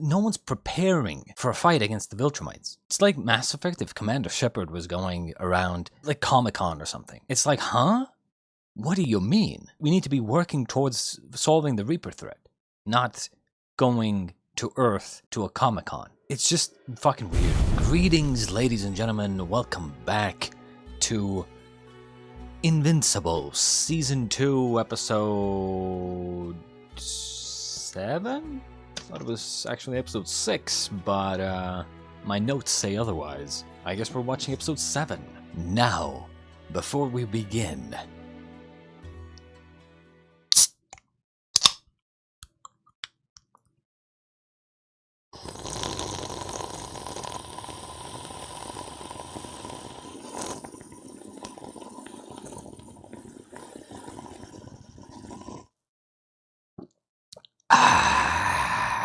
no one's preparing for a fight against the viltrumites. It's like Mass Effect if Commander Shepard was going around like Comic-Con or something. It's like, huh? What do you mean? We need to be working towards solving the Reaper threat, not going to Earth to a Comic-Con. It's just fucking weird. Greetings, ladies and gentlemen. Welcome back to Invincible, Season 2, Episode 7? I thought it was actually Episode 6, but my notes say otherwise. I guess we're watching Episode 7. Now, before we begin...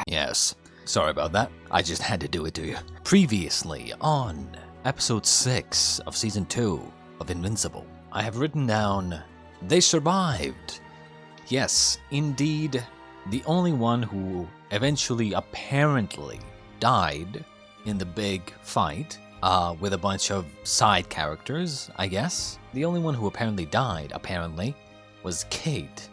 Yes, sorry about that. I just had to do it to you. Previously on Episode 6 of Season 2 of Invincible, I have written down, they survived. Yes, indeed, the only one who eventually apparently died in the big fight, with a bunch of side characters, I guess. The only one who apparently died, was Kate.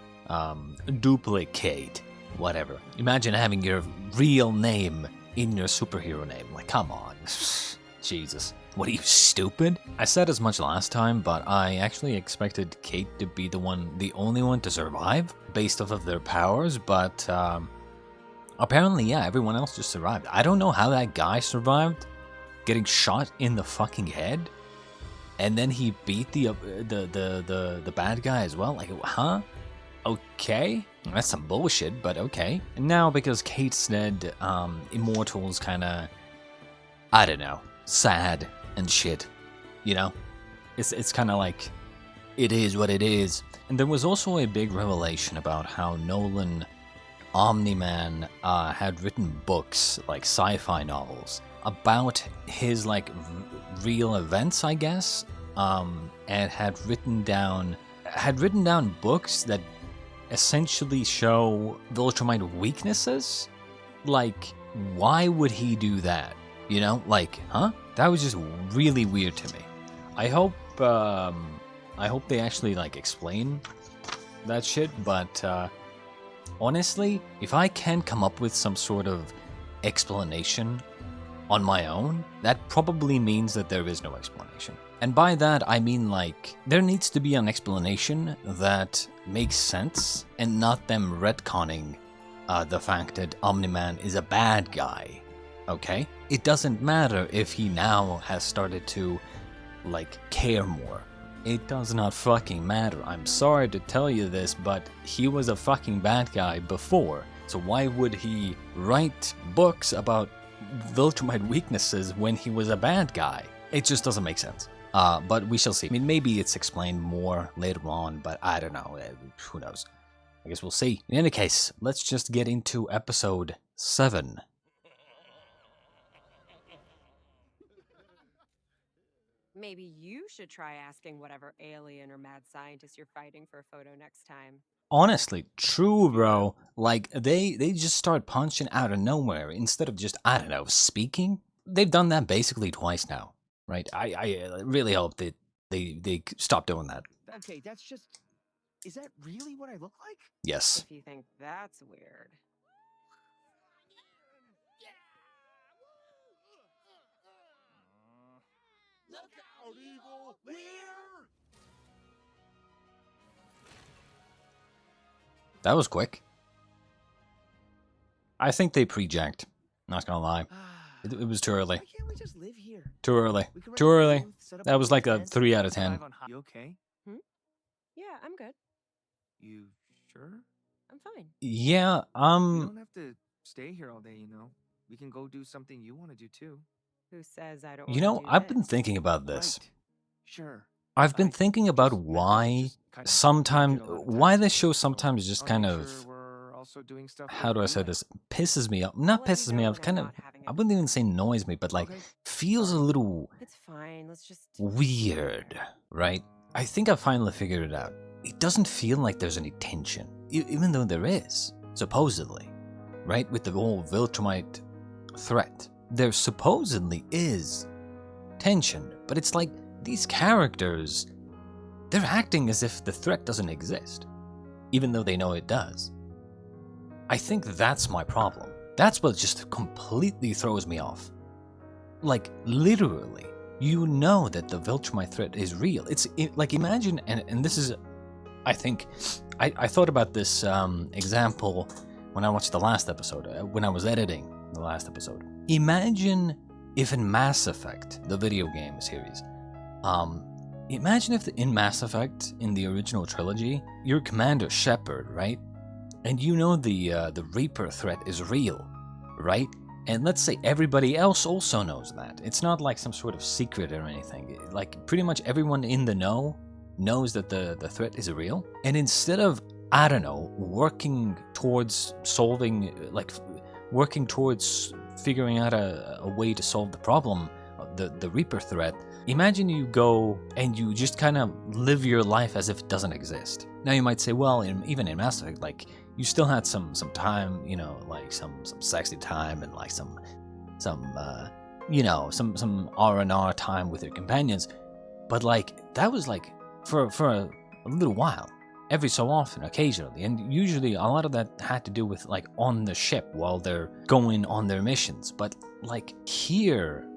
Duplicate. Whatever. Imagine having your real name in your superhero name. Like, come on. Jesus. What are you, stupid? I said as much last time, but I actually expected Kate to be the only one to survive based off of their powers, but apparently, yeah, everyone else just survived. I don't know how that guy survived getting shot in the fucking head, and then he beat the bad guy as well. Like, huh? Okay, that's some bullshit, but okay. And now, because Kate's dead, Immortal's kinda, I don't know, sad and shit, you know? It's kinda like, it is what it is. And there was also a big revelation about how Nolan, Omni-Man, had written books, like sci-fi novels, about his, like, real events, I guess, and had written down books that essentially show viltrumite weaknesses. Like, why would he do that? You know, like, huh? That was just really weird to me. I hope they actually, like, explain that shit, but honestly, if I can come up with some sort of explanation on my own, that probably means that there is no explanation. And by that, I mean, like, there needs to be an explanation that makes sense, and not them retconning the fact that Omni-Man is a bad guy, okay? It doesn't matter if he now has started to, like, care more. It does not fucking matter. I'm sorry to tell you this, but he was a fucking bad guy before, so why would he write books about viltrumite weaknesses when he was a bad guy? It just doesn't make sense. But we shall see. I mean, maybe it's explained more later on, but I don't know. Who knows? I guess we'll see. In any case, let's just get into episode 7. Maybe you should try asking whatever alien or mad scientist you're fighting for a photo next time. Honestly, true, bro. Like, they just start punching out of nowhere instead of just, I don't know, speaking. They've done that basically twice now. Right, I really hope that they stop doing that. Okay, that's just... Is that really what I look like? Yes. If you think that's weird. Look out, evil! Where? That was quick. I think they pre-jacked. Not gonna lie. It was too early. Why can't we just live here? Too early. Too early. That was like a 3 out of 10. You okay? Yeah, I'm good. You sure? I'm fine. Yeah, We don't have to stay here all day, you know. We can go do something you want to do too. Who says I don't you want know, to do I've this? been thinking about this. Right. Sure. I've been I thinking about just meant that why just kind of sometimes, get a lot of why time this to show do, so sometimes just I'll kind make of, sure we're also doing stuff how that do I you say like. this, pisses me off. I'll Not let you pisses know me when off, I'm kind of, not having a I wouldn't even say annoys me, but like, Okay. feels a Sorry. little It's fine. Let's just. weird, right? I think I finally figured it out. It doesn't feel like there's any tension, even though there is, supposedly, right? With the whole viltrumite threat. There supposedly is tension, but it's like these characters, they're acting as if the threat doesn't exist, even though they know it does. I think that's my problem. That's what just completely throws me off. Like, literally, you know that the viltrumite threat is real. Like, imagine, and this is, I think, I thought about this example when I watched the last episode, when I was editing the last episode. Imagine if in Mass Effect, the video game series, imagine if in Mass Effect, in the original trilogy, you're Commander Shepard, right? And you know the Reaper threat is real, right? And let's say everybody else also knows that. It's not like some sort of secret or anything. Like, pretty much everyone in the know knows that the threat is real. And instead of, I don't know, working towards figuring out a way to solve the problem, the Reaper threat, imagine you go and you just kind of live your life as if it doesn't exist. Now you might say, well, even in Mass Effect, like, you still had some time, you know, like some sexy time and like some R&R time with your companions, but like that was like for a little while, every so often, occasionally, and usually a lot of that had to do with like on the ship while they're going on their missions. But like here,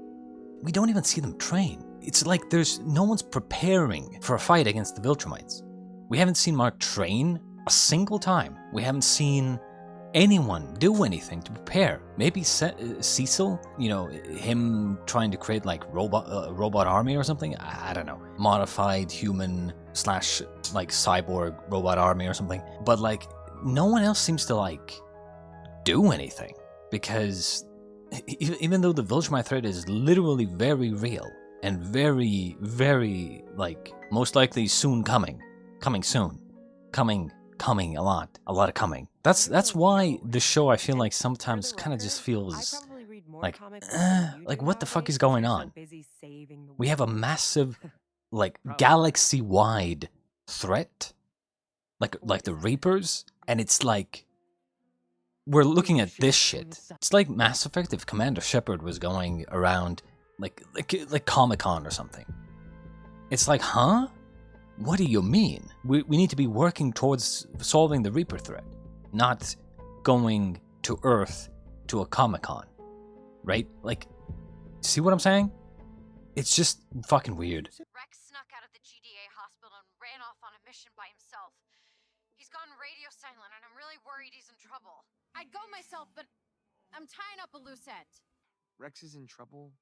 we don't even see them train. It's like there's no one's preparing for a fight against the Viltrumites. We haven't seen Mark train a single time. We haven't seen anyone do anything to prepare. Maybe Cecil, you know, him trying to create like robot army or something. I don't know, modified human / like cyborg robot army or something. But like no one else seems to like do anything, because even though the Viltrumite threat is literally very real and very, very, like, most likely soon coming soon, coming a lot of coming. That's why the show, I feel like, sometimes kind of just feels like what the fuck is going on? We have a massive, like, galaxy-wide threat, like the Reapers, and it's like we're looking at this shit. It's like Mass Effect if Commander Shepard was going around like Comic-Con or something. It's like, huh? What do you mean? We need to be working towards solving the Reaper threat, not going to Earth to a Comic-Con, right? Like, see what I'm saying? It's just fucking weird. Rex snuck out of the GDA hospital and ran off on a mission by himself. He's gone radio silent, and I'm really worried he's in trouble. I'd go myself, but I'm tying up a loose end. Rex is in trouble?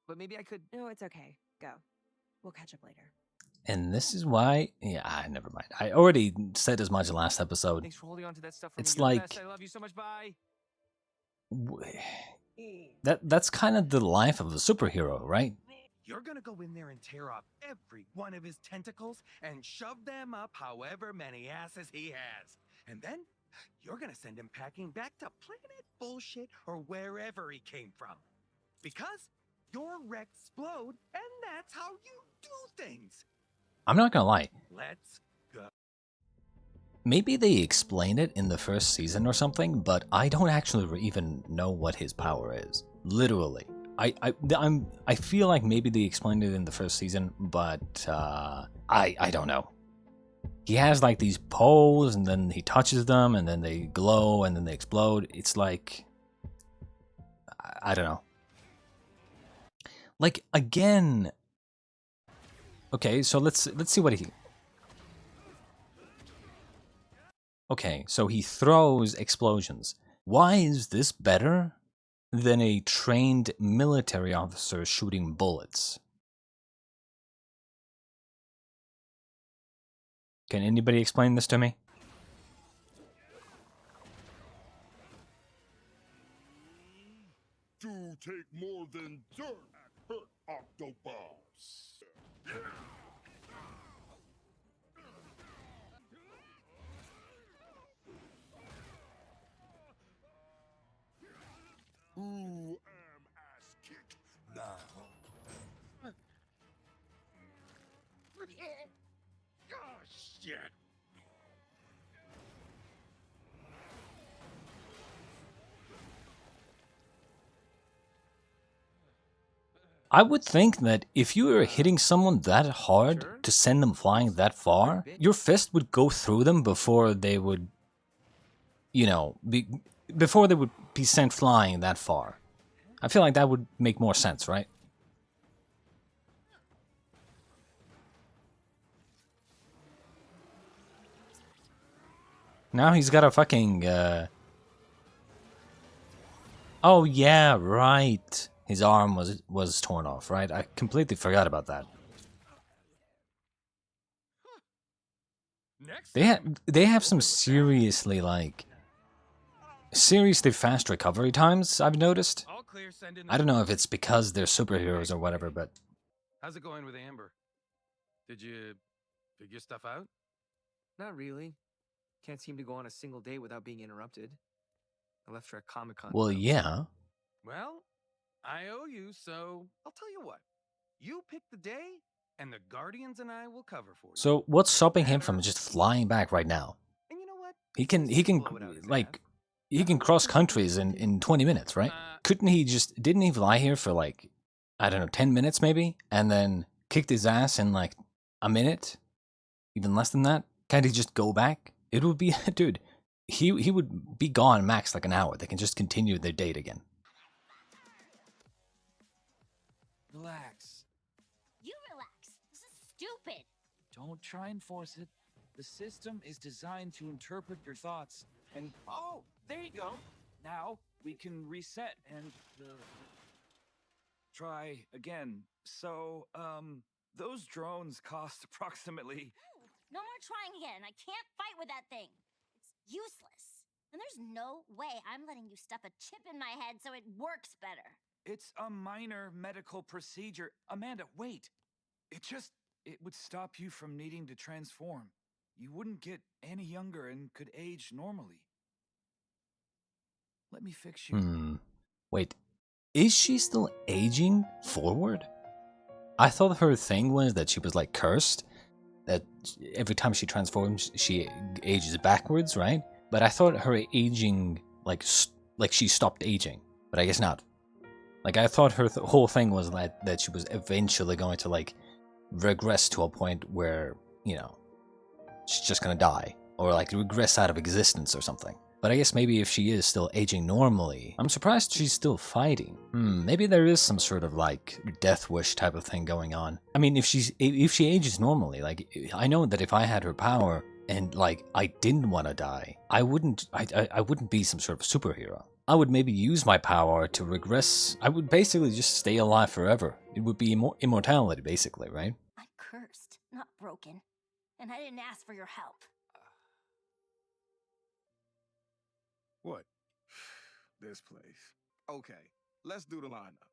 But maybe I could... No, it's okay. Go. We'll catch up later. And this is why, never mind. I already said as much last episode. Thanks for holding on to that stuff for It's me. You're the like, best. I love you so much. Bye. That's kind of the life of a superhero, right? You're gonna go in there and tear off every one of his tentacles and shove them up however many asses he has. And then you're gonna send him packing back to Planet Bullshit or wherever he came from. Because you're Rex-Splode, and that's how you do things. I'm not gonna lie. Let's go. Maybe they explain it in the first season or something, but I don't actually even know what his power is. Literally. I feel like maybe they explained it in the first season, but I don't know. He has like these poles, and then he touches them, and then they glow, and then they explode. It's like, I don't know. Like, again. Okay, so let's see what he. Okay, so he throws explosions. Why is this better than a trained military officer shooting bullets? Can anybody explain this to me? To take more than dirt at hurt Octobos. Who am ass kicked now? Oh, shit. I would think that if you were hitting someone that hard Sure. to send them flying that far, your fist would go through them before they would, you know, before they would be sent flying that far. I feel like that would make more sense, right? Now he's got a fucking, Oh yeah, right. His arm was torn off, right? I completely forgot about that. They have some seriously seriously fast recovery times, I've noticed. All clear, send in. I don't know if it's because they're superheroes or whatever, but How's it going with Amber? Did you figure stuff out? Not really. Can't seem to go on a single day without being interrupted. I left her at Comic-Con. well, yeah. Well, I owe you, so I'll tell you what. You pick the day, and the Guardians and I will cover for you. So what's stopping him from just flying back right now? And you know what? He can Blow it out his like ass. he can cross countries in 20 minutes, right? Couldn't he just didn't he fly here for like I don't know, 10 minutes maybe, and then kicked his ass in like a minute? Even less than that? Can't he just go back? It would be dude, he would be gone max like an hour. They can just continue their date again. Relax. You relax. This is stupid. Don't try and force it. The system is designed to interpret your thoughts. And oh, there you go. Now we can reset and try again. So, those drones cost approximately. No more trying again. I can't fight with that thing. It's useless. And there's no way I'm letting you stuff a chip in my head so it works better. It's a minor medical procedure. Amanda, wait. It would stop you from needing to transform. You wouldn't get any younger and could age normally. Let me fix you. Wait. Is she still aging forward? I thought her thing was that she was like cursed. That every time she transforms, she ages backwards, right? But I thought her aging, like she stopped aging. But I guess not. Like, I thought her whole thing was that she was eventually going to, like, regress to a point where, you know, she's just gonna die. Or, like, regress out of existence or something. But I guess maybe if she is still aging normally, I'm surprised she's still fighting. Maybe there is some sort of, like, death wish type of thing going on. I mean, if she ages normally, like, I know that if I had her power and, like, I didn't want to die, I wouldn't be some sort of superhero. I would maybe use my power to regress. I would basically just stay alive forever. It would be immortality, basically, right? I'm cursed, not broken. And I didn't ask for your help. What? This place. Okay, let's do the lineup.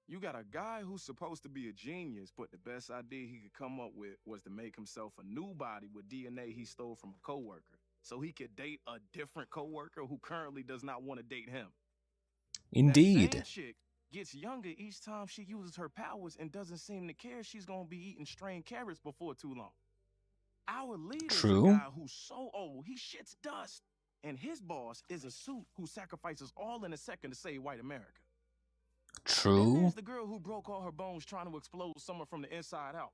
You got a guy who's supposed to be a genius, but the best idea he could come up with was to make himself a new body with DNA he stole from a coworker, so he could date a different coworker who currently does not want to date him. Indeed. That same chick gets younger each time she uses her powers and doesn't seem to care she's gonna be eating strained carrots before too long. Our leader's True. a guy who's so old he shits dust, and his boss is a suit who sacrifices all in a second to save white America. Then True. there's the girl who broke all her bones trying to explode someone from the inside out,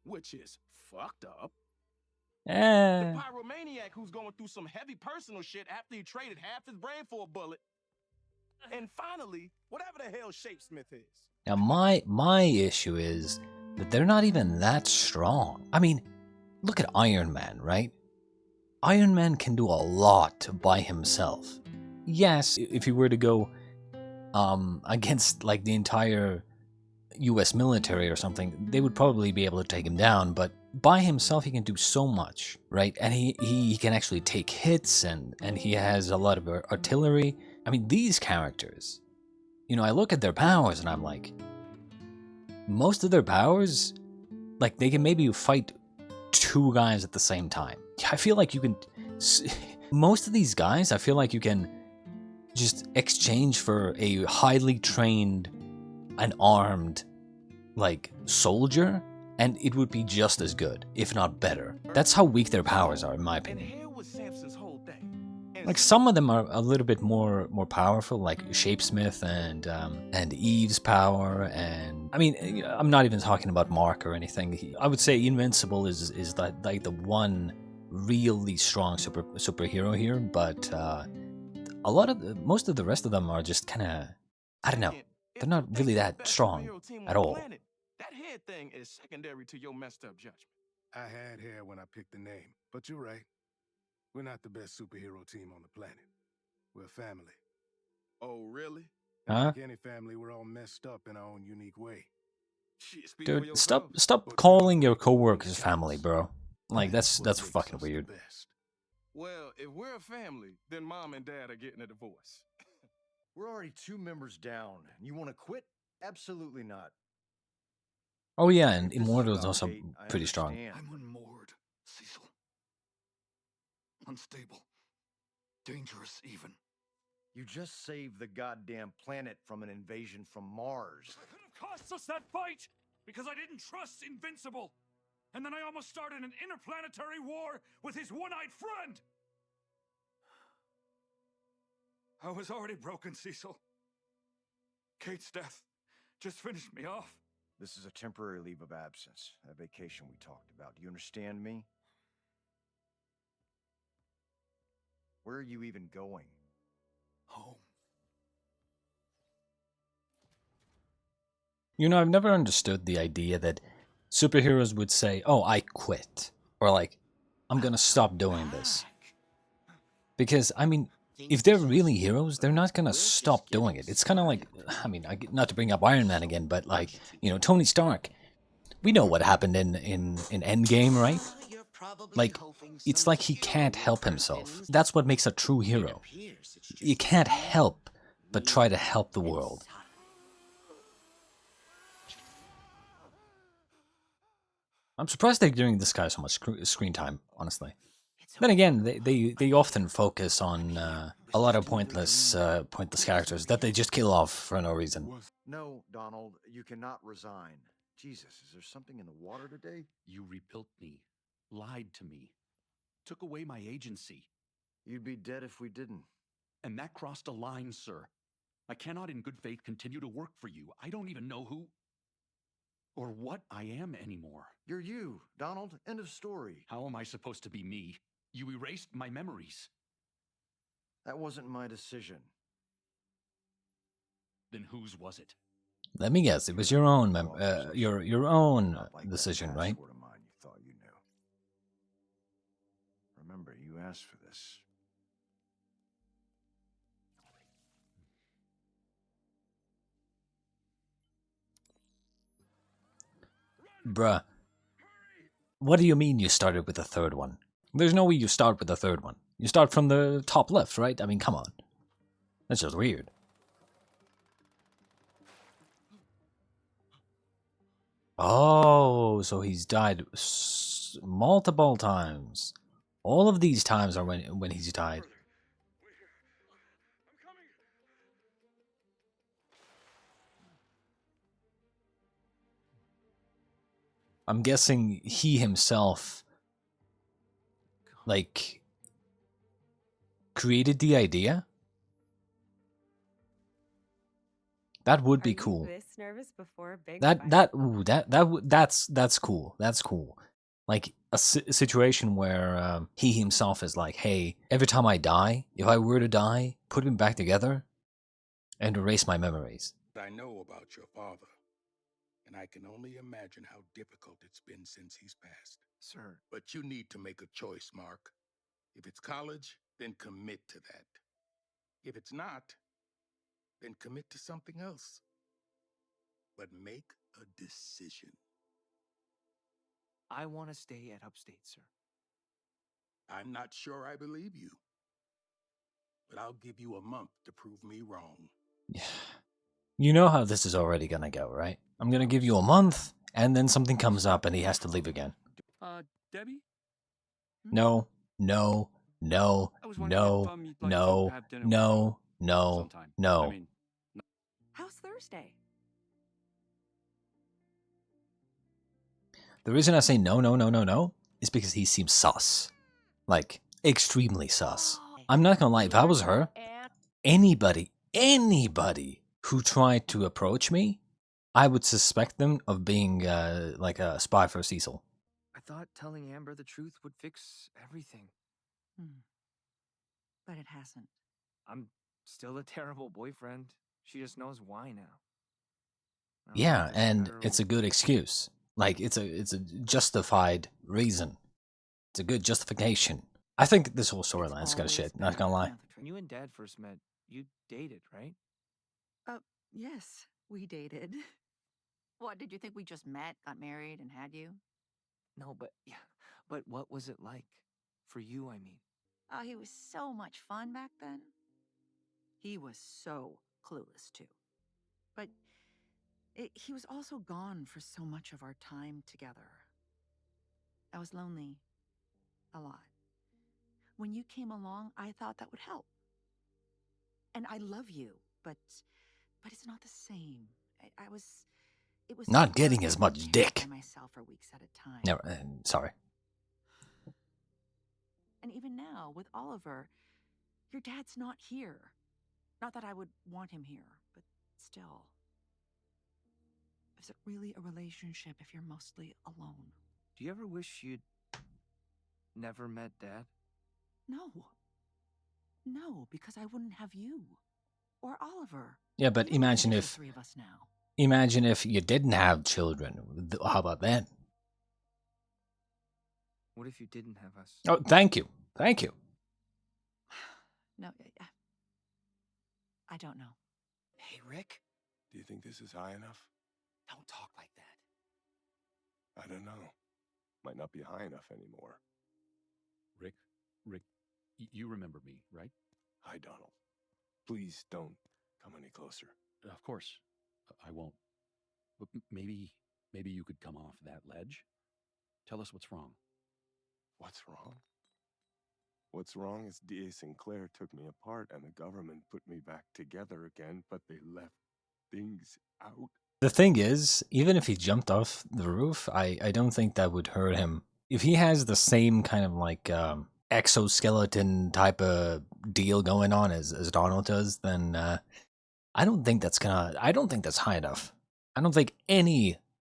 which is fucked up. The pyromaniac who's going through some heavy personal shit after he traded half his brain for a bullet. And finally, whatever the hell Shapesmith is. Now, my issue is that they're not even that strong. I mean, look at Iron Man, right? Iron Man can do a lot by himself. Yes, if he were to go against like the entire US military or something, they would probably be able to take him down, but by himself he can do so much, right? And he can actually take hits and he has a lot of artillery. I mean, these characters, you know, I look at their powers and I'm like, most of their powers, like they can maybe fight two guys at the same time. I feel like you can, most of these guys, I feel like you can just exchange for a highly trained and armed, like, soldier, and it would be just as good, if not better. That's how weak their powers are, in my And opinion. here was Samson's whole thing. Like some of them are a little bit more powerful, like Shapesmith and Eve's power, and I mean I'm not even talking about Mark or anything. I would say Invincible is like the one really strong superhero here, but most of the rest of them are just kind of, I don't know, they're not really that strong at all. That head thing is secondary to your messed up judgment. I had hair when I picked the name, but you're right. We're not the best superhero team on the planet. We're a family. Oh, really? And Huh? like any family, we're all messed up in our own unique way. Shit, speak for Dude, yourself. stop calling your coworkers family, bro. Like that's what makes fucking us weird. the best. Well, if we're a family, then mom and dad are getting a divorce. We're already 2 members down, and you want to quit? Absolutely not. Oh yeah, and If this is Immortal is about also Kate, I pretty strong. understand. I'm unmoored, Cecil. Unstable. Dangerous, even. You just saved the goddamn planet from an invasion from Mars. It could have cost us that fight because I didn't trust Invincible. And then I almost started an interplanetary war with his one-eyed friend. I was already broken, Cecil. Kate's death just finished me off. This is a temporary leave of absence, that vacation we talked about. Do you understand me? Where are you even going? Home. You know, I've never understood the idea that superheroes would say, "Oh, I quit," or like, "I'm gonna stop doing this." Because I mean, if they're really heroes, they're not gonna stop doing it. It's kind of like, I mean, not to bring up Iron Man again, but like, you know, Tony Stark. We know what happened in Endgame, right? Like, it's like he can't help himself. That's what makes a true hero. You can't help but try to help the world. I'm surprised they're giving this guy so much screen time, honestly. Then again, they often focus on a lot of pointless characters that they just kill off for no reason. No, Donald, you cannot resign. Jesus, is there something in the water today? You rebuilt me, lied to me, took away my agency. You'd be dead if we didn't. And that crossed a line, sir. I cannot in good faith continue to work for you. I don't even know who or what I am anymore. You're you, Donald. End of story. How am I supposed to be me? You erased my memories. That wasn't my decision. Then whose was it? Let me guess, it was your own your own Not like that decision, right? password of mine you thought you knew. Remember, you asked for this. Bruh. What do you mean you started with the third one? There's no way you start with the third one. You start from the top left, right? I mean, come on. That's just weird. Oh, so he's died multiple times. All of these times are when he's died. I'm guessing he himself, like, created the idea? That would be cool. This nervous before a big That's cool. That's cool. Like a situation where he himself is like, "Hey, every time I die, if I were to die, put me back together and erase my memories." I know about your father, and I can only imagine how difficult it's been since he's passed. Sir, But you need to make a choice, Mark. If it's college, then commit to that. If it's not, then commit to something else. But make a decision. I want to stay at Upstate, sir. I'm not sure I believe you. But I'll give you a month to prove me wrong. You know how this is already gonna go, right? I'm gonna give you a month, and then something comes up and he has to leave again. Debbie? No, no, no, I was wondering no, if, you'd like no, to have dinner with me no, no, sometime. no. I mean, How's Thursday? The reason I say no, no, no, no, no is because he seems sus. Like, extremely sus. I'm not gonna lie, if I was her, And anybody who tried to approach me, I would suspect them of being like a spy for Cecil. I thought telling Amber the truth would fix everything. But it hasn't. I'm still a terrible boyfriend. She just knows why now. I don't know Yeah, if this and better it's a good excuse. Like it's a justified reason. It's a good justification. I think this whole storyline's got always shit. Not better gonna to lie. have the truth. When you and Dad first met, you dated, right? Yes, we dated. What, did you think we just met, got married, and had you? No, but yeah. But what was it like? For you, I mean. Oh, he was so much fun back then. He was so clueless, too. But he was also gone for so much of our time together. I was lonely. A lot. When you came along, I thought that would help. And I love you, but it's not the same. It was Not so getting hard as to much pretend dick. by myself for weeks at a time. Never. Sorry. And even now, with Oliver, your dad's not here. Not that I would want him here, but still. Is it really a relationship if you're mostly alone? Do you ever wish you'd never met Dad? No. No, because I wouldn't have you. Or Oliver. Yeah, but Even imagine there's if the three of us now. imagine if you didn't have children. How about that? What if you didn't have us? Oh, thank you. Thank you. No, I don't know. Hey, Rick. Do you think this is high enough? Don't talk like that. I don't know. Might not be high enough anymore. Rick, you remember me, right? Hi, Donald. Please don't come any closer. Of course, I won't. But maybe you could come off that ledge. Tell us what's wrong. What's wrong? What's wrong is D.A. Sinclair took me apart and the government put me back together again, but they left things out. The thing is, even if he jumped off the roof, I don't think that would hurt him. If he has the same kind of like exoskeleton type of deal going on as Donald does, then I don't think that's high enough. I don't think any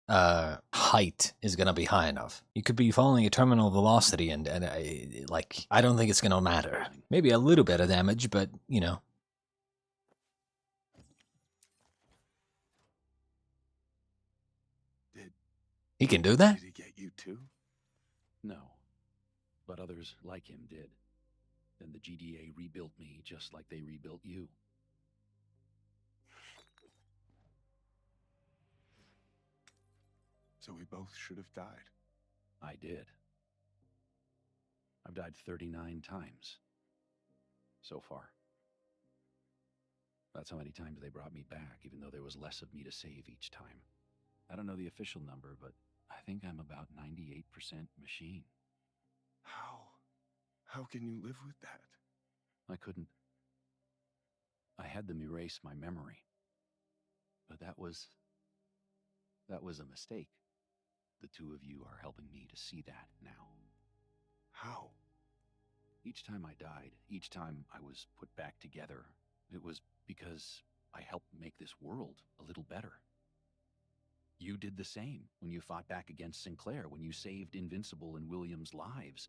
height is gonna be high enough. You could be following a terminal velocity and I don't think it's gonna matter. Maybe a little bit of damage, but you know. He can do that? Did he get you too? No, but others like him did. Then the GDA rebuilt me just like they rebuilt you. So we both should have died. I did. I've died 39 times. So far. That's how many times they brought me back, even though there was less of me to save each time. I don't know the official number, but I think I'm about 98% machine. How can you live with that? I couldn't. I had them erase my memory. But that was a mistake. The two of you are helping me to see that now. How? Each time I died, each time I was put back together, it was because I helped make this world a little better. You did the same when you fought back against Sinclair, when you saved Invincible and William's lives.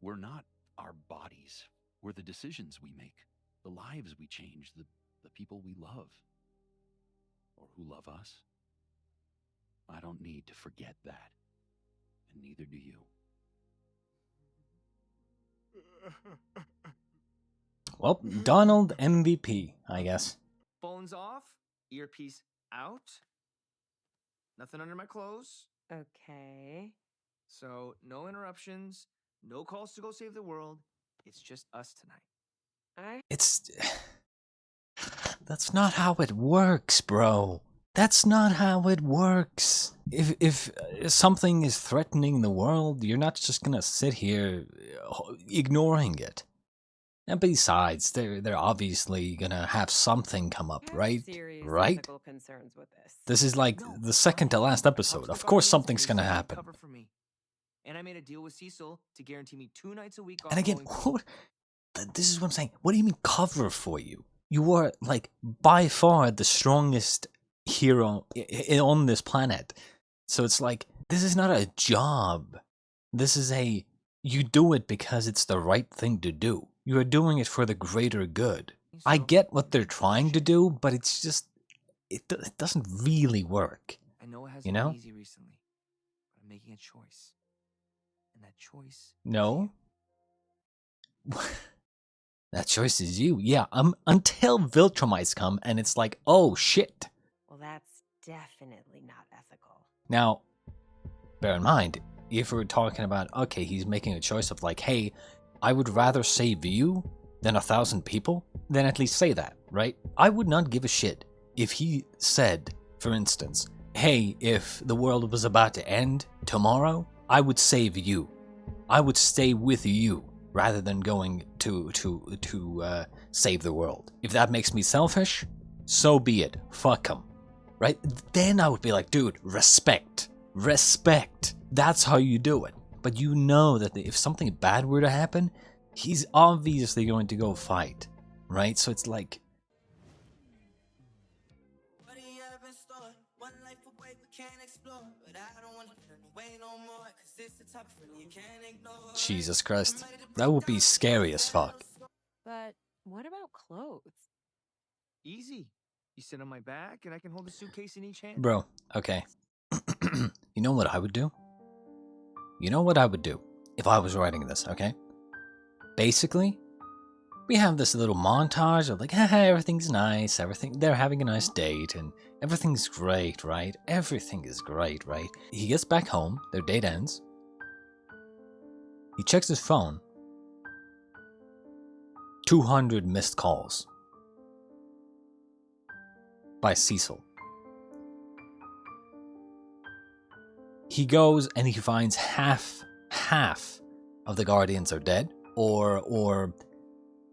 We're not our bodies. We're the decisions we make, the lives we change, the people we love. Or who love us. I don't need to forget that. And neither do you. Well, Donald MVP, I guess. Phones off, earpiece out. Nothing under my clothes. Okay. So, no interruptions, no calls to go save the world. It's just us tonight. That's not how it works, bro. That's not how it works. If something is threatening the world, you're not just gonna sit here ignoring it. And besides, they're obviously gonna have something come up, right? Right? Ethical concerns with this. This is like the second to last episode. Of course something's gonna happen. Cover for me. And I made a deal with Cecil to guarantee me 2 nights a week off. And again, This is what I'm saying. What do you mean cover for you? You are, like, by far the strongest hero on this planet. So it's like, this is not a job. This is you do it because it's the right thing to do. You are doing it for the greater good. I get what they're trying to do, but it's just, it doesn't really work. I know it hasn't You know? been easy recently, but I'm making a choice. And that choice No? That choice is you. Yeah, until viltrumites come and it's like, oh shit. Well, that's definitely not ethical. Now, bear in mind, if we're talking about, okay, he's making a choice of like, hey, I would rather save you than 1,000 people, then at least say that, right? I would not give a shit if he said, for instance, hey, if the world was about to end tomorrow, I would save you. I would stay with you rather than going to save the world. If that makes me selfish, so be it. Fuck him. Right? Then I would be like, dude, respect. Respect. That's how you do it. But you know that if something bad were to happen, he's obviously going to go fight. Right? So it's like... Jesus Christ. That would be scary as fuck. But what about clothes? easy. You sit on my back, and I can hold a suitcase in each hand. Bro, okay. You know what I would do? You know what I would do if I was writing this, okay? Basically, we have this little montage of like, haha, everything's nice, they're having a nice date, and everything's great, right? Everything is great, right? He gets back home, their date ends. He checks his phone. 200 missed calls. By Cecil. He goes and he finds half of the Guardians are dead, or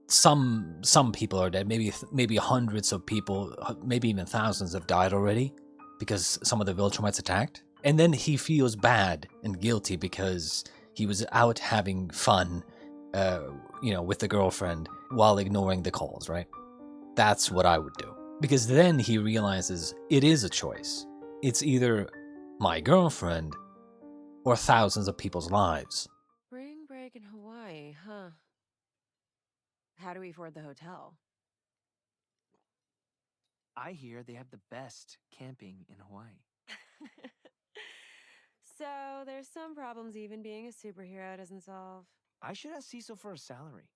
some people are dead. Maybe hundreds of people, maybe even thousands have died already because some of the viltrumites attacked. And then he feels bad and guilty because he was out having fun, with the girlfriend while ignoring the calls, right? That's what I would do. Because then he realizes it is a choice. It's either my girlfriend or thousands of people's lives. Spring break in Hawaii, huh? How do we afford the hotel? I hear they have the best camping in Hawaii. So there's some problems even being a superhero doesn't solve. I should ask Cecil for a salary.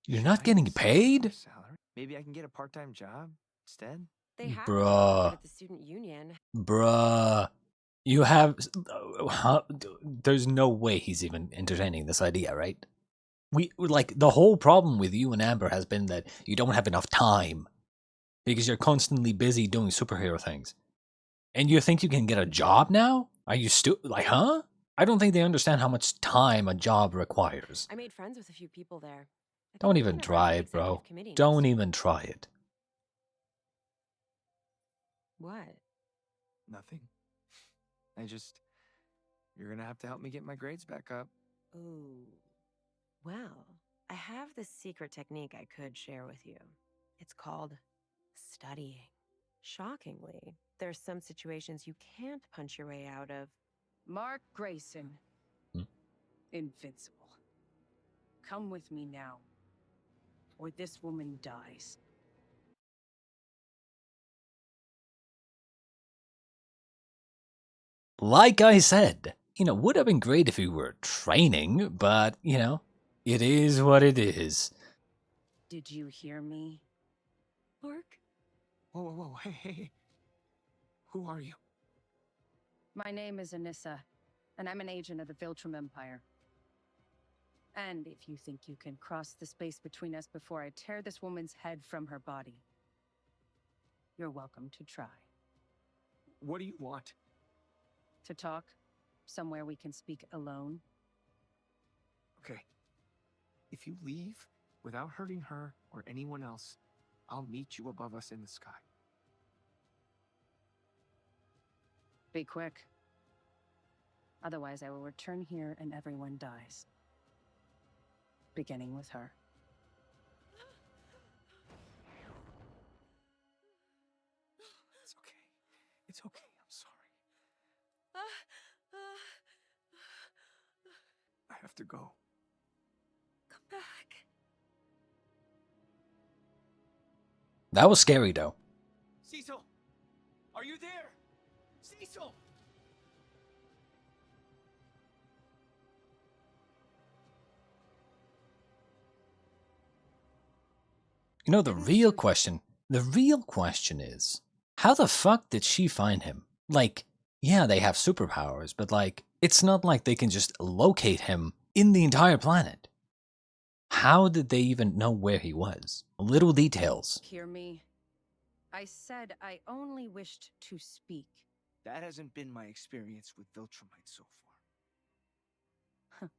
You're not getting paid? Salary? Maybe I can get a part-time job instead? They have Bruh. a job at the student union. Bruh. You have... There's no way he's even entertaining this idea, right? The whole problem with you and Amber has been that you don't have enough time. Because you're constantly busy doing superhero things. And you think you can get a job now? Are you huh? I don't think they understand how much time a job requires. I made friends with a few people there. Don't even try it, bro. Don't even try it. What? Nothing. You're gonna have to help me get my grades back up. Ooh. Well, I have this secret technique I could share with you. It's called studying. Shockingly, there's some situations you can't punch your way out of. Mark Grayson. Invincible. Come with me now, or this woman dies. Like I said, would have been great if we were training, but, it is what it is. Did you hear me? Mark? Whoa, hey. Who are you? My name is Anissa, and I'm an agent of the Viltrum Empire. And if you think you can cross the space between us before I tear this woman's head from her body, you're welcome to try. What do you want? To talk? Somewhere we can speak alone? Okay. If you leave without hurting her or anyone else, I'll meet you above us in the sky. Be quick. Otherwise, I will return here and everyone dies. Beginning with her. It's okay. I'm sorry. I have to go. Come back. That was scary though. Cecil! Are you there? Cecil! You know, the real question is, how the fuck did she find him? Like, yeah, they have superpowers, but like, it's not like they can just locate him in the entire planet. How did they even know where he was? Little details. Hear me? I said I only wished to speak. That hasn't been my experience with viltrumite so far.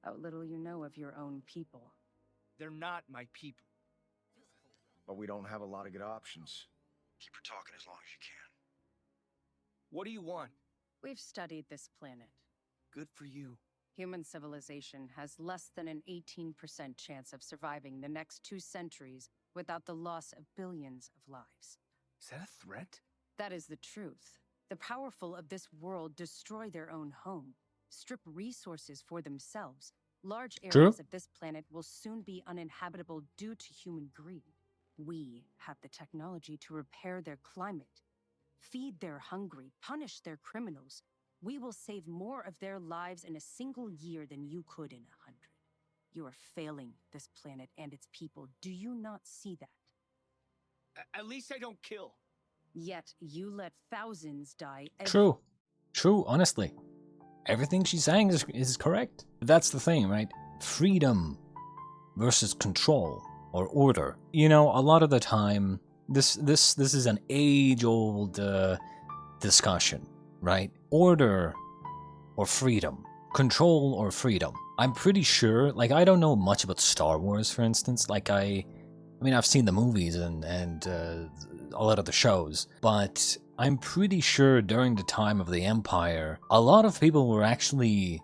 How little you know of your own people. They're not my people. But we don't have a lot of good options. Keep her talking as long as you can. What do you want? We've studied this planet. Good for you. Human civilization has less than an 18% chance of surviving the next 2 centuries without the loss of billions of lives. Is that a threat? That is the truth. The powerful of this world destroy their own home, strip resources for themselves. Large areas of this planet will soon be uninhabitable due to human greed. We have the technology to repair their climate, feed their hungry, punish their criminals. We will save more of their lives in a single year than you could in 100. You are failing this planet and its people. Do you not see that? At least I don't kill. Yet you let thousands die every— True, honestly. Everything she's saying is correct. That's the thing, right? Freedom versus control or order. You know, a lot of the time, this is an age-old discussion, right? Order or freedom. Control or freedom. I'm pretty sure, like, I don't know much about Star Wars, for instance. Like, I mean, I've seen the movies and a lot of the shows, but I'm pretty sure during the time of the Empire, a lot of people were actually,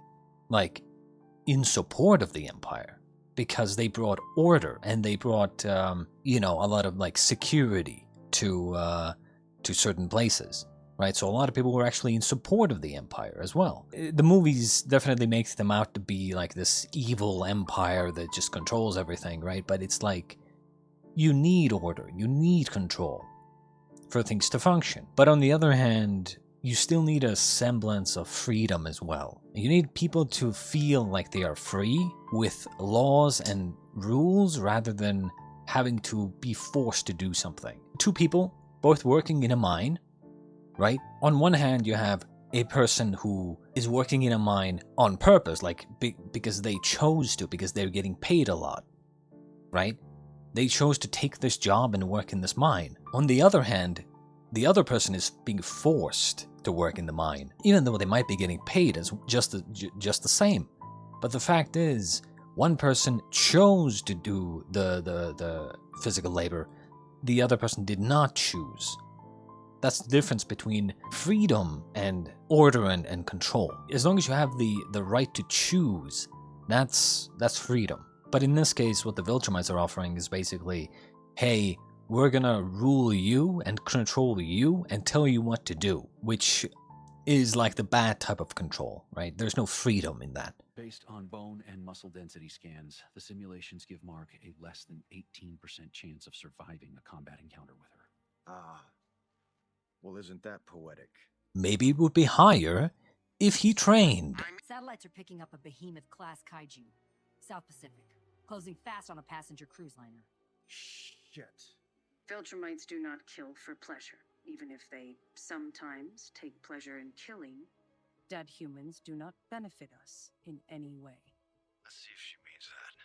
like, in support of the Empire because they brought order and they brought, you know, a lot of, like, security to certain places. Right, so a lot of people were actually in support of the Empire as well. The movies definitely makes them out to be like this evil empire that just controls everything, right? But it's like, you need order, you need control for things to function. But on the other hand, you still need a semblance of freedom as well. You need people to feel like they are free with laws and rules rather than having to be forced to do something. 2 people, both working in a mine, right? On one hand, you have a person who is working in a mine on purpose, like because they chose to, because they're getting paid a lot, right? They chose to take this job and work in this mine. On the other hand, the other person is being forced to work in the mine, even though they might be getting paid as just the same. But the fact is, one person chose to do the physical labor, the other person did not choose. That's the difference between freedom and order and control. As long as you have the right to choose, that's freedom. But in this case, what the Viltrumites are offering is basically, hey, we're gonna rule you and control you and tell you what to do, which is like the bad type of control, right? There's no freedom in that. Based on bone and muscle density scans, the simulations give Mark a less than 18% chance of surviving a combat encounter with her. Ah. Well, isn't that poetic? Maybe it would be higher if he trained. Satellites are picking up a behemoth-class kaiju. South Pacific. Closing fast on a passenger cruise liner. Shit. Viltrumites do not kill for pleasure, even if they sometimes take pleasure in killing. Dead humans do not benefit us in any way. Let's see if she means that.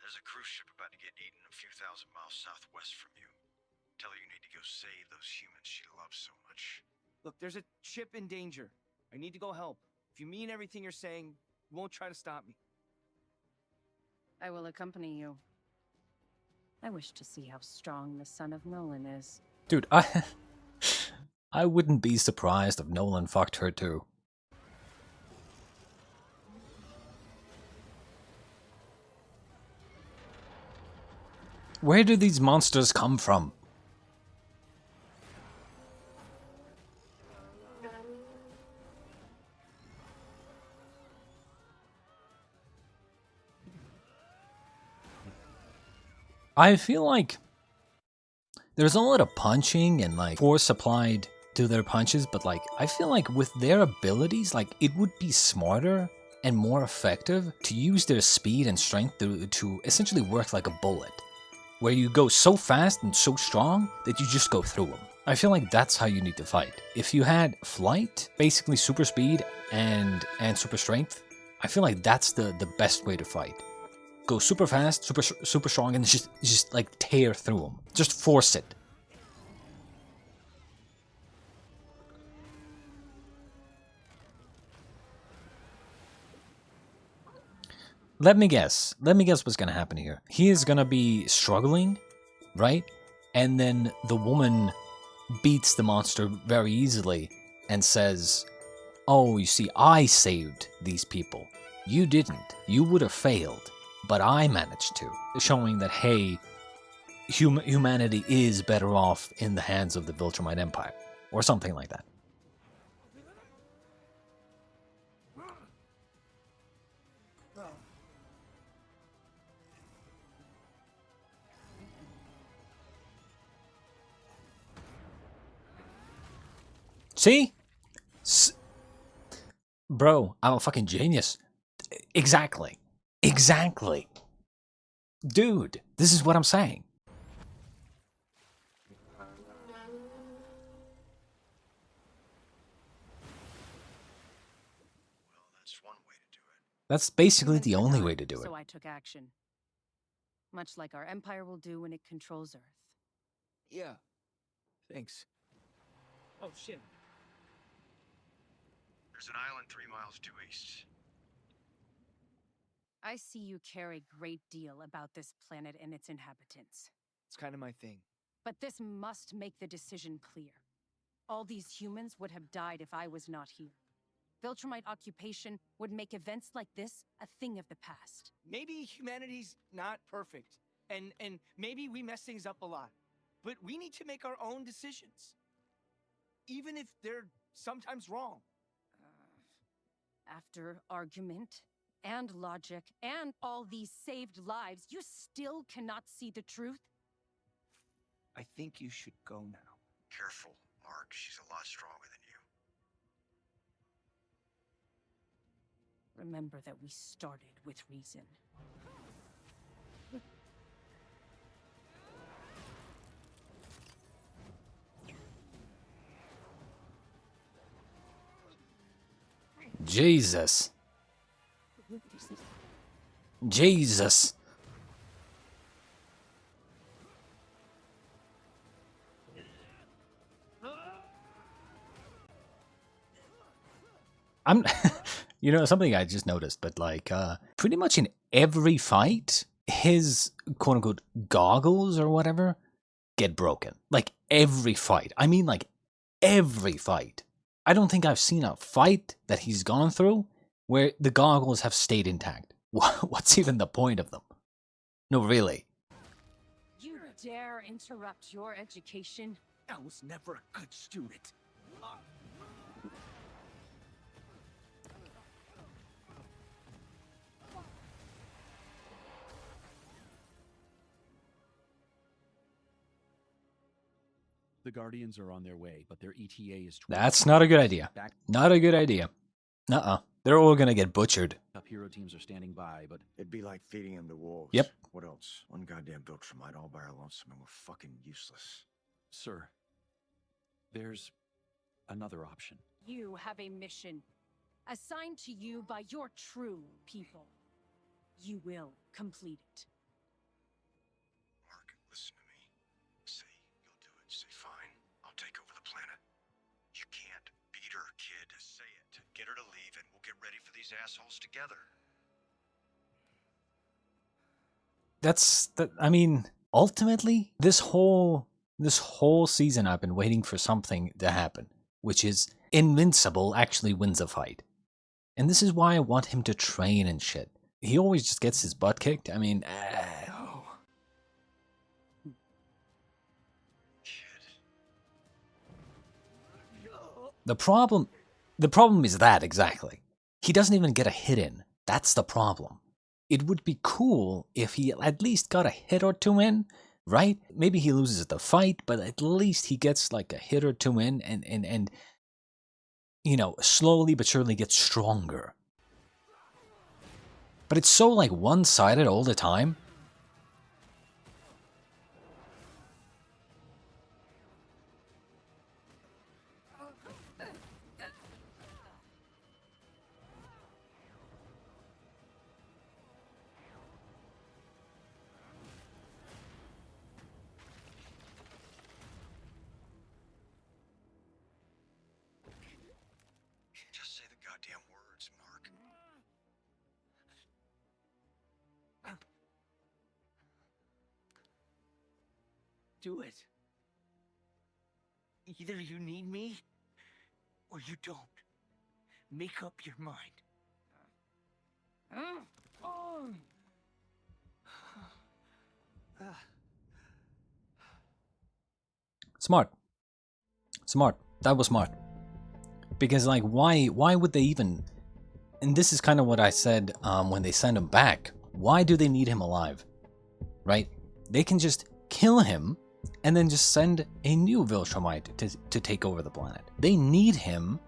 There's a cruise ship about to get eaten a few thousand miles southwest from you. Tell her you need to go save those humans she loves so much. Look, there's a ship in danger. I need to go help. If you mean everything you're saying, you won't try to stop me. I will accompany you. I wish to see how strong the son of Nolan is. Dude, I wouldn't be surprised if Nolan fucked her too. Where do these monsters come from? I feel like there's a lot of punching and like force applied to their punches, but like I feel like with their abilities, like it would be smarter and more effective to use their speed and strength to essentially work like a bullet, where you go so fast and so strong that you just go through them. I feel like that's how you need to fight. If you had flight, basically super speed and super strength, I feel like that's the best way to fight. Go super fast, super strong, and just like tear through them. Just force it. Let me guess. Let me guess what's gonna happen here. He is gonna be struggling, right? And then the woman beats the monster very easily and says, "Oh, you see, I saved these people. You didn't. You would have failed, but I managed to." Showing that, hey, humanity is better off in the hands of the Viltrumite Empire, or something like that. See? Bro, I'm a fucking genius. Exactly. Exactly. Dude, this is what I'm saying. Well, that's one way to do it. That's basically Humans the could only not, way to do it. So I took action. Much like our empire will do when it controls Earth. Yeah. Thanks. Oh, shit. There's an island 3 miles due east. I see you care a great deal about this planet and its inhabitants. It's kind of my thing. But this must make the decision clear. All these humans would have died if I was not here. Viltrumite occupation would make events like this a thing of the past. Maybe humanity's not perfect, and maybe we mess things up a lot. But we need to make our own decisions. Even if they're sometimes wrong. After argument and logic and all these saved lives, you still cannot see the truth? I think you should go now. Careful, Mark. She's a lot stronger than you. Remember that we started with reason. Jesus. Jesus. I'm you know something I just noticed, but like pretty much in every fight his quote unquote goggles or whatever get broken. Like every fight. I mean like every fight. I don't think I've seen a fight that he's gone through where the goggles have stayed intact. What's even the point of them? No, really. You dare interrupt your education? I was never a good student. The Guardians are on their way, but their ETA is... That's not a good idea. Not a good idea. Nuh-uh. They're all gonna get butchered. Hero teams are standing by, but... It'd be like feeding him to wolves. Yep. What else? One goddamn Viltrumite all by our lonesome and we're fucking useless. Sir, there's another option. You have a mission assigned to you by your true people. You will complete it. Mark, listen to me. Say you'll do it. Say fine. I'll take over the planet. You can't beat her, kid. Say it. Get her to leave and we'll get ready for these assholes together. I mean, ultimately, this whole season I've been waiting for something to happen, which is Invincible actually wins a fight. And this is why I want him to train and shit. He always just gets his butt kicked. I mean, No. the problem is that exactly. He doesn't even get a hit in. That's the problem. it would be cool if he at least got a hit or two in, right? Maybe he loses the fight, but at least he gets like a hit or two in and you know, slowly but surely gets stronger. But it's so like one-sided all the time. Just say the goddamn words, Mark. Do it. Either you need me, or you don't. Make up your mind. Smart. Smart. That was smart. Because like why would they even, and this is kind of what I said when they sent him back. Why do they need him alive? Right? They can just kill him and then just send a new viltrumite to take over the planet. They need him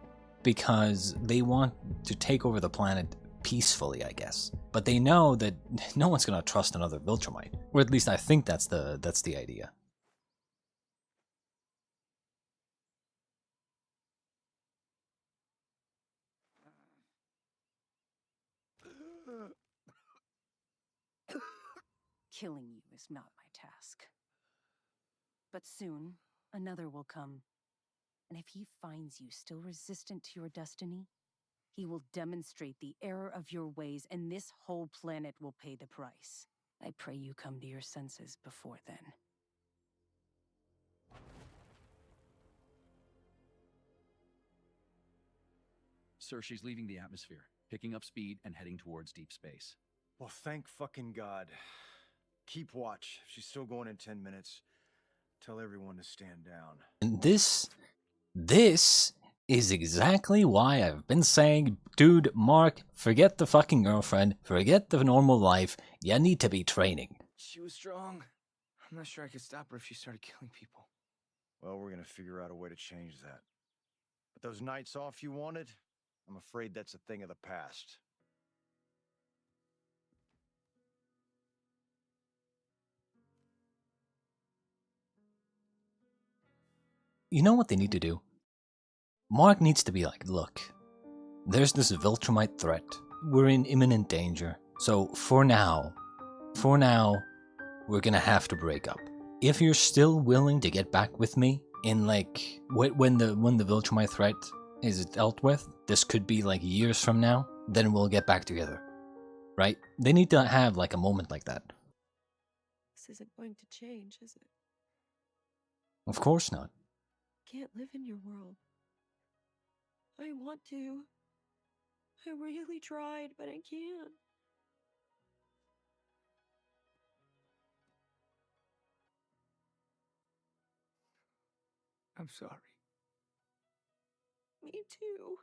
because they want to take over the planet peacefully, I guess. But they know that no one's gonna trust another viltrumite. Or at least I think that's the idea. Killing you is not my task. But soon, another will come. And if he finds you still resistant to your destiny, he will demonstrate the error of your ways, and this whole planet will pay the price. I pray you come to your senses before then. Sir, she's leaving the atmosphere, picking up speed and heading towards deep space. Well, thank fucking God. Keep watch. If she's still going in 10 minutes, tell everyone to stand down. And this is exactly why I've been saying, dude, Mark, forget the fucking girlfriend, forget the normal life, you need to be training. She was strong. I'm not sure I could stop her if she started killing people. Well, we're gonna figure out a way to change that. But those nights off you wanted, I'm afraid that's a thing of the past. You know what they need to do? Mark needs to be like, look, there's this viltrumite threat. We're in imminent danger. So for now, we're gonna have to break up. If you're still willing to get back with me in like, when the viltrumite threat is dealt with, this could be like years from now, then we'll get back together. Right? They need to have like a moment like that. This isn't going to change, is it? Of course not. Can't live in your world. I want to. I really tried, but I can't. I'm sorry. Me too.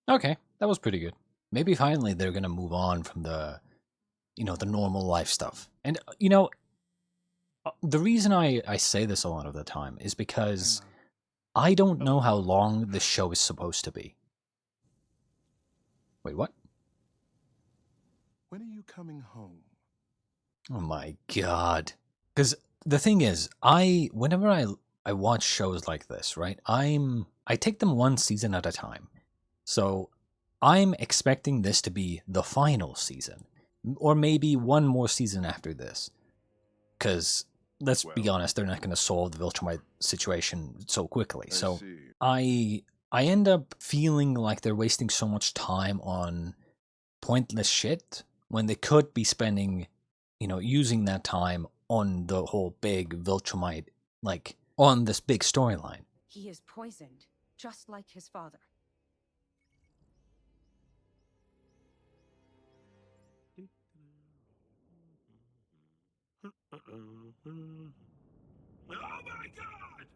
Okay, that was pretty good. Maybe finally they're gonna move on from the, you know, the normal life stuff. And, you know, the reason I say this a lot of the time is because I don't know how long this show is supposed to be. Wait, what? When are you coming home? Oh my god. Because the thing is, whenever I watch shows like this, right, I take them one season at a time. So I'm expecting this to be the final season. Or maybe one more season after this. Because, let's be honest, they're not going to solve the Viltrumite situation so quickly. So I end up feeling like they're wasting so much time on pointless shit when they could be spending, you know, using that time on the whole big Viltrumite, like, on this big storyline. He is poisoned, just like his father. Oh my God!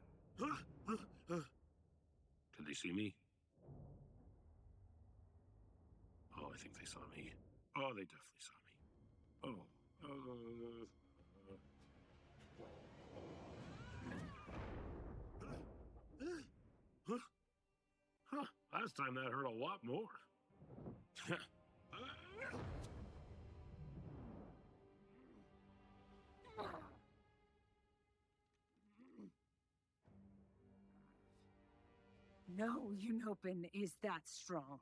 To the they see me? Oh, I think they saw me. Oh, they definitely saw me. Oh. Huh. Last time that hurt a lot more. No Unopin is that strong.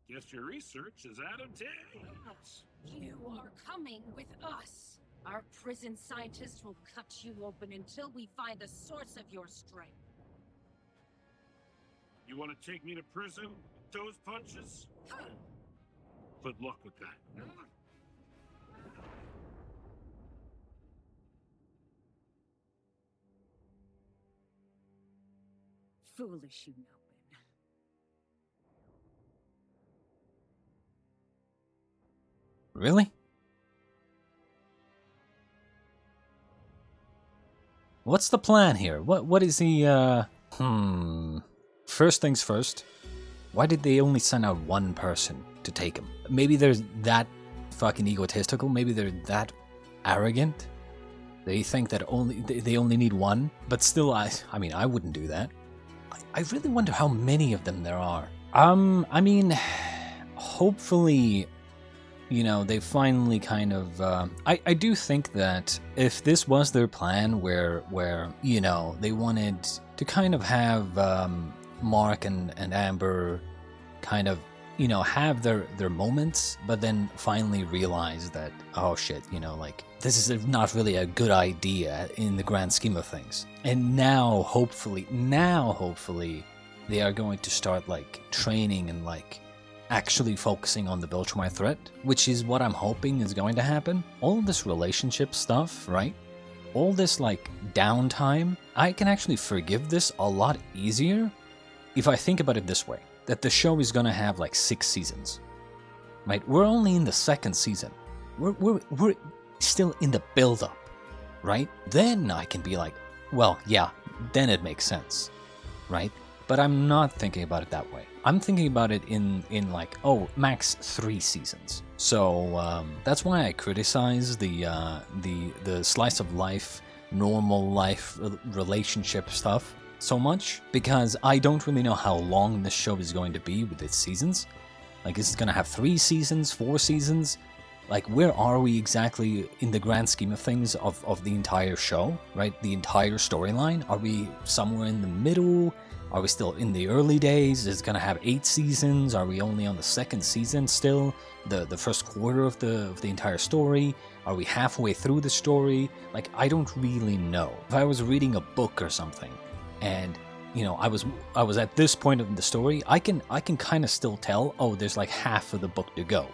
Guess your research is out of date. You are coming with us. Our prison scientists will cut you open until we find the source of your strength. You want to take me to prison with those punches? Good luck with that. Foolish Unopin. Really? What's the plan here? What is the, First things first, why did they only send out one person to take him? Maybe they're that fucking egotistical, maybe they're that arrogant. They think that they only need one, but still, I mean, I wouldn't do that. I really wonder how many of them there are. I mean, hopefully, you know, they finally kind of, I do think that if this was their plan where, you know, they wanted to kind of have, Mark and Amber kind of, you know, have their moments, but then finally realize that, oh shit, you know, like, this is not really a good idea in the grand scheme of things. And now, hopefully, they are going to start, like, training and, like, actually focusing on the viltrumite threat, which is what I'm hoping is going to happen. All of this relationship stuff, right? All this, like, downtime, I can actually forgive this a lot easier if I think about it this way, that the show is gonna have, like, 6 seasons, right? We're only in the 2nd season. We're still in the build-up, right? Then I can be like, well, yeah, then it makes sense, right? But I'm not thinking about it that way. I'm thinking about it in like, oh, max 3 seasons. So that's why I criticize the slice of life, normal life relationship stuff so much, because I don't really know how long this show is going to be with its seasons. Like, is it going to have 3 seasons, 4 seasons? Like, where are we exactly in the grand scheme of things of the entire show, right? The entire storyline? Are we somewhere in the middle? Are we still in the early days? Is it going to have 8 seasons? Are we only on the 2nd season still? The first quarter of the entire story? Are we halfway through the story? Like, I don't really know. If I was reading a book or something, and, you know, I was at this point of the story, I can kind of still tell, oh, there's like half of the book to go,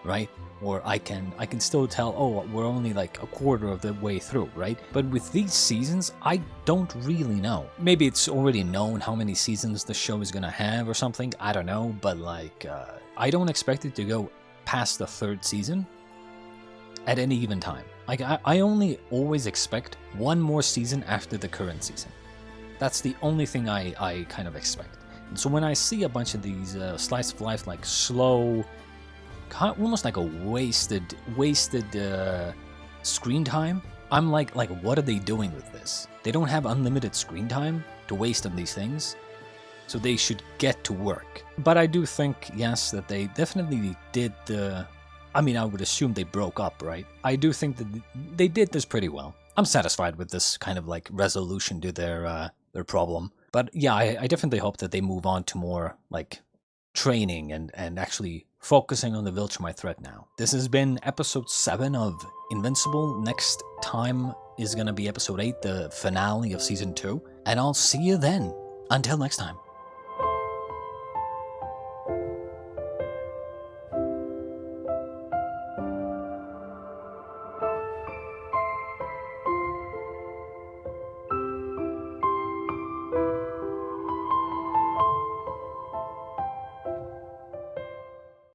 right? Or I can still tell, oh, we're only like a quarter of the way through, right? But with these seasons, I don't really know. Maybe it's already known how many seasons the show is gonna have or something, I don't know, but like, I don't expect it to go past the 3rd season at any given time. Like, I only always expect one more season after the current season. That's the only thing I kind of expect. And so when I see a bunch of these slice of life, like, slow, almost like a wasted screen time, I'm like, what are they doing with this? They don't have unlimited screen time to waste on these things, so they should get to work. But I do think, yes, that they definitely did I mean, I would assume they broke up, right? I do think that they did this pretty well. I'm satisfied with this kind of, like, resolution to their problem. But yeah, I definitely hope that they move on to more, like, training and actually focusing on the viltrumite threat now. This has been episode 7 of Invincible. Next time is going to be episode 8, the finale of season 2. And I'll see you then. Until next time.